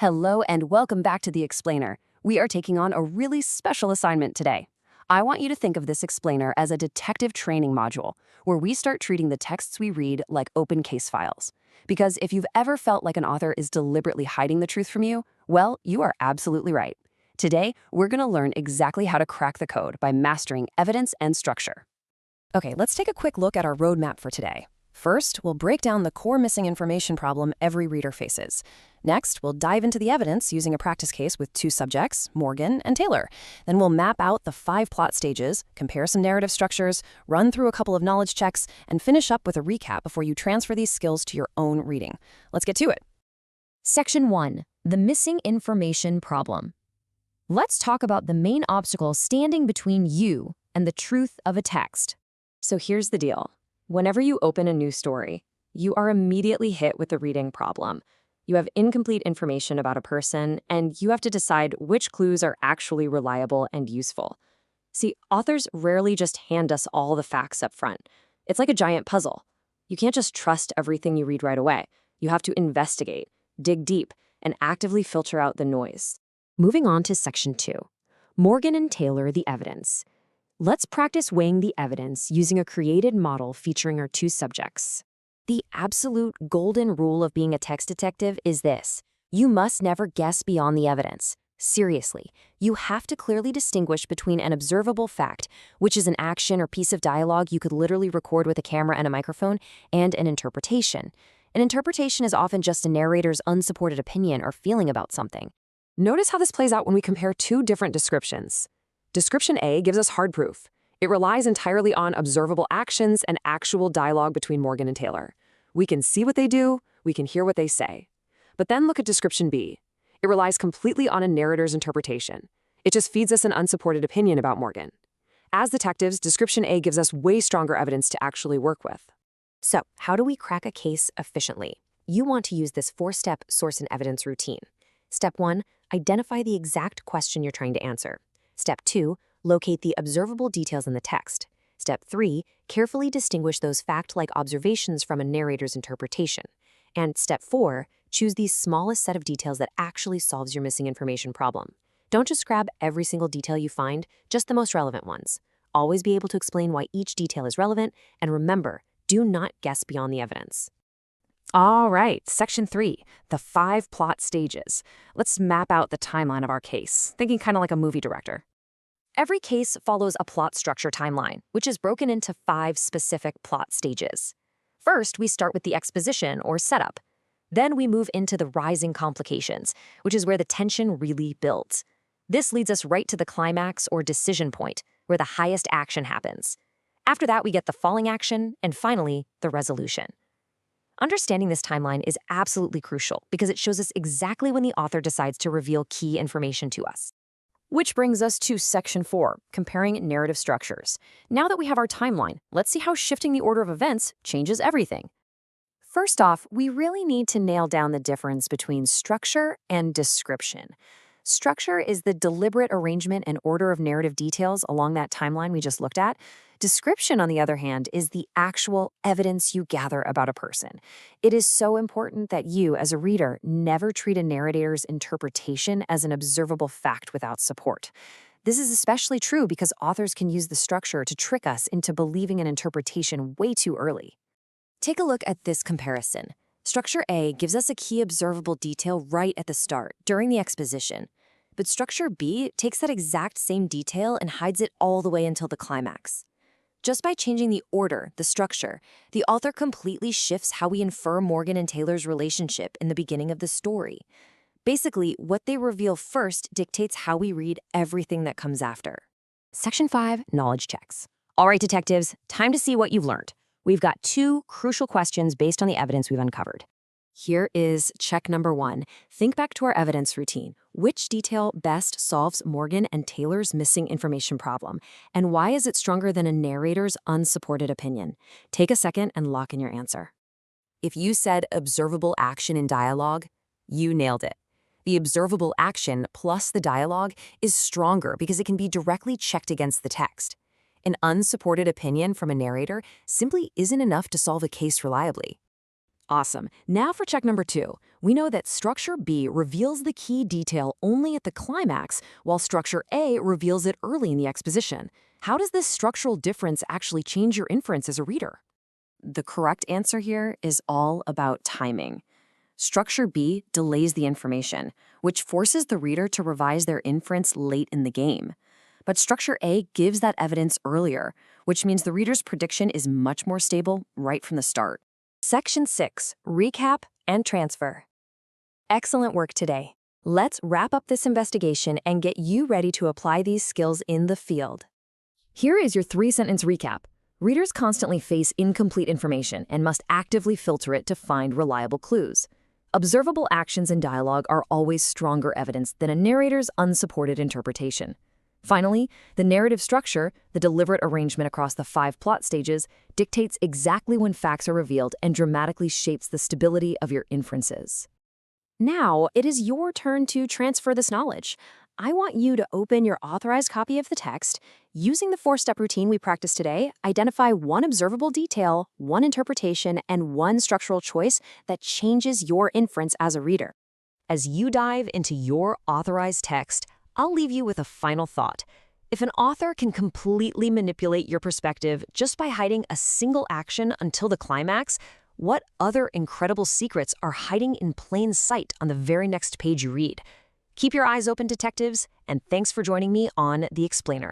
Hello and welcome back to the Explainer. We are taking on a really special assignment today. I want you to think of this explainer as a detective training module, where we start treating the texts we read like open case files. Because if you've ever felt like an author is deliberately hiding the truth from you, well, you are absolutely right. Today, we're going to learn exactly how to crack the code by mastering evidence and structure. Okay, let's take a quick look at our roadmap for today. First, we'll break down the core missing information problem every reader faces. Next, we'll dive into the evidence using a practice case with two subjects, Morgan and Taylor. Then we'll map out the 5 plot stages, compare some narrative structures, run through a couple of knowledge checks, and finish up with a recap before you transfer these skills to your own reading. Let's get to it. Section 1. The missing information problem. Let's talk about the main obstacle standing between you and the truth of a text. So here's the deal. Whenever you open a new story, you are immediately hit with the reading problem. You have incomplete information about a person, and you have to decide which clues are actually reliable and useful. See, authors rarely just hand us all the facts up front. It's like a giant puzzle. You can't just trust everything you read right away. You have to investigate, dig deep, and actively filter out the noise. Moving on to Section 2. Morgan and Taylor, the evidence. Let's practice weighing the evidence using a created model featuring our two subjects. The absolute golden rule of being a text detective is this: you must never guess beyond the evidence. Seriously, you have to clearly distinguish between an observable fact, which is an action or piece of dialogue you could literally record with a camera and a microphone, and an interpretation. An interpretation is often just a narrator's unsupported opinion or feeling about something. Notice how this plays out when we compare two different descriptions. Description A gives us hard proof. It relies entirely on observable actions and actual dialogue between Morgan and Taylor. We can see what they do, we can hear what they say. But then look at Description B. It relies completely on a narrator's interpretation. It just feeds us an unsupported opinion about Morgan. As detectives, Description A gives us way stronger evidence to actually work with. So, how do we crack a case efficiently? You want to use this 4-step source and evidence routine. Step 1, identify the exact question you're trying to answer. Step 2, locate the observable details in the text. Step 3, carefully distinguish those fact-like observations from a narrator's interpretation. And Step 4, choose the smallest set of details that actually solves your missing information problem. Don't just grab every single detail you find, just the most relevant ones. Always be able to explain why each detail is relevant, and remember, do not guess beyond the evidence. All right, Section 3, the 5 plot stages. Let's map out the timeline of our case, thinking kind of like a movie director. Every case follows a plot structure timeline, which is broken into 5 specific plot stages. First, we start with the exposition or setup. Then we move into the rising complications, which is where the tension really builds. This leads us right to the climax or decision point, where the highest action happens. After that, we get the falling action, and finally, the resolution. Understanding this timeline is absolutely crucial because it shows us exactly when the author decides to reveal key information to us. Which brings us to Section 4, comparing narrative structures. Now that we have our timeline, let's see how shifting the order of events changes everything. First off, we really need to nail down the difference between structure and description. Structure is the deliberate arrangement and order of narrative details along that timeline we just looked at. Description, on the other hand, is the actual evidence you gather about a person. It is so important that you, as a reader, never treat a narrator's interpretation as an observable fact without support. This is especially true because authors can use the structure to trick us into believing an interpretation way too early. Take a look at this comparison. Structure A gives us a key observable detail right at the start, during the exposition. But Structure B takes that exact same detail and hides it all the way until the climax. Just by changing the order, the structure, the author completely shifts how we infer Morgan and Taylor's relationship in the beginning of the story. Basically, what they reveal first dictates how we read everything that comes after. Section 5, Knowledge Checks. All right, detectives, time to see what you've learned. We've got 2 crucial questions based on the evidence we've uncovered. Here is check number 1. Think back to our evidence routine. Which detail best solves Morgan and Taylor's missing information problem? And why is it stronger than a narrator's unsupported opinion? Take a second and lock in your answer. If you said observable action in dialogue, you nailed it. The observable action plus the dialogue is stronger because it can be directly checked against the text. An unsupported opinion from a narrator simply isn't enough to solve a case reliably. Awesome. Now for check number 2. We know that structure B reveals the key detail only at the climax, while structure A reveals it early in the exposition. How does this structural difference actually change your inference as a reader? The correct answer here is all about timing. Structure B delays the information, which forces the reader to revise their inference late in the game. But structure A gives that evidence earlier, which means the reader's prediction is much more stable right from the start. Section 6, Recap and Transfer. Excellent work today. Let's wrap up this investigation and get you ready to apply these skills in the field. Here is your 3-sentence recap. Readers constantly face incomplete information and must actively filter it to find reliable clues. Observable actions in dialogue are always stronger evidence than a narrator's unsupported interpretation. Finally, the narrative structure, the deliberate arrangement across the 5 plot stages, dictates exactly when facts are revealed and dramatically shapes the stability of your inferences. Now, it is your turn to transfer this knowledge. I want you to open your authorized copy of the text. Using the 4-step routine we practiced today, identify one observable detail, one interpretation, and one structural choice that changes your inference as a reader. As you dive into your authorized text, I'll leave you with a final thought. If an author can completely manipulate your perspective just by hiding a single action until the climax, what other incredible secrets are hiding in plain sight on the very next page you read? Keep your eyes open, detectives, and thanks for joining me on The Explainer.